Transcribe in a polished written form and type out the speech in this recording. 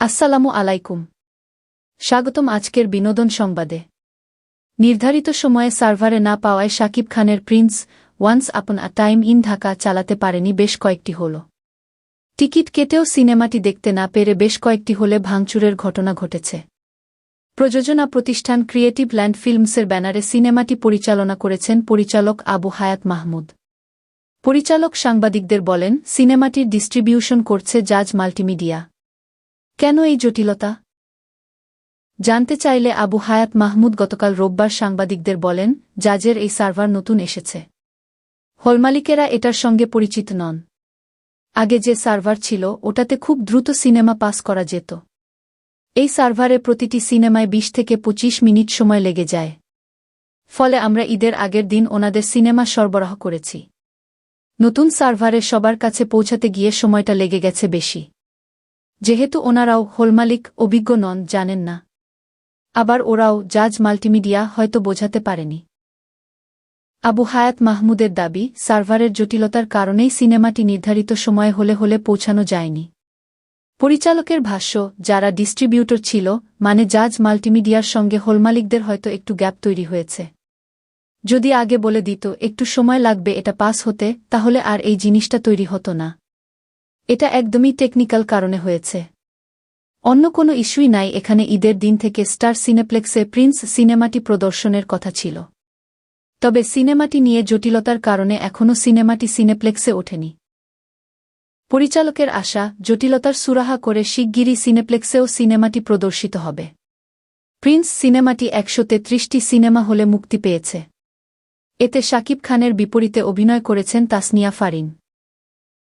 আসসালামু আলাইকুম। স্বাগতম আজকের বিনোদন সংবাদে। নির্ধারিত সময়ে সার্ভারে না পাওয়ায় শাকিব খানের Prince once upon a time in Dhaka চালাতে পারেনি বেশ কয়েকটি হল। টিকিট কেটেও সিনেমাটি দেখতে না পেরে বেশ কয়েকটি হলে ভাঙচুরের ঘটনা ঘটেছে। প্রযোজনা প্রতিষ্ঠান ক্রিয়েটিভ ল্যান্ড ফিল্মসের ব্যানারে সিনেমাটি পরিচালনা করেছেন পরিচালক আবু হায়াত মাহমুদ। পরিচালক সাংবাদিকদের বলেন, সিনেমাটির ডিস্ট্রিবিউশন করছে জাজ মাল্টিমিডিয়া। কেন এই জটিলতা জানতে চাইলে আবু হায়াত মাহমুদ গতকাল রোববার সাংবাদিকদের বলেন, জাজের এই সার্ভার নতুন এসেছে। হলমালিকেরা এটার সঙ্গে পরিচিত নন। আগে যে সার্ভার ছিল ওটাতে খুব দ্রুত সিনেমা পাস করা যেত। এই সার্ভারে প্রতিটি সিনেমায় ২০ থেকে ২৫ মিনিট সময় লেগে যায়। ফলে আমরা ঈদের আগের দিন ওনাদের সিনেমা সরবরাহ করেছি। নতুন সার্ভারে সবার কাছে পৌঁছাতে গিয়ে সময়টা লেগে গেছে বেশি। যেহেতু ওনারাও হলমালিক অভিজ্ঞ নন, জানেন না। আবার ওরাও জাজ মাল্টিমিডিয়া হয়তো বোঝাতে পারেনি। আবু হায়াত মাহমুদের দাবি, সার্ভারের জটিলতার কারণেই সিনেমাটি নির্ধারিত সময়ে হলে পৌঁছানো যায়নি। পরিচালকের ভাষ্য, যারা ডিস্ট্রিবিউটর ছিল মানে জাজ মাল্টিমিডিয়ার সঙ্গে হলমালিকদের হয়তো একটু গ্যাপ তৈরি হয়েছে। যদি আগে বলে দিত একটু সময় লাগবে এটা পাস হতে, তাহলে আর এই জিনিসটা তৈরি হতো না। এটা একদমই টেকনিক্যাল কারণে হয়েছে। অন্য কোনো ইস্যুই নাই এখানে। ঈদের দিন থেকে স্টার সিনেপ্লেক্সে প্রিন্স সিনেমাটি প্রদর্শনের কথা ছিল। তবে সিনেমাটি নিয়ে জটিলতার কারণে এখনও সিনেমাটি সিনেপ্লেক্সে ওঠেনি। পরিচালকের আশা, জটিলতার সুরাহা করে শিগগিরই সিনেপ্লেক্সেও সিনেমাটি প্রদর্শিত হবে। প্রিন্স সিনেমাটি ১৩৩টি সিনেমা হলে মুক্তি পেয়েছে। এতে শাকিব খানের বিপরীতে অভিনয় করেছেন তাসনিয়া ফারিন।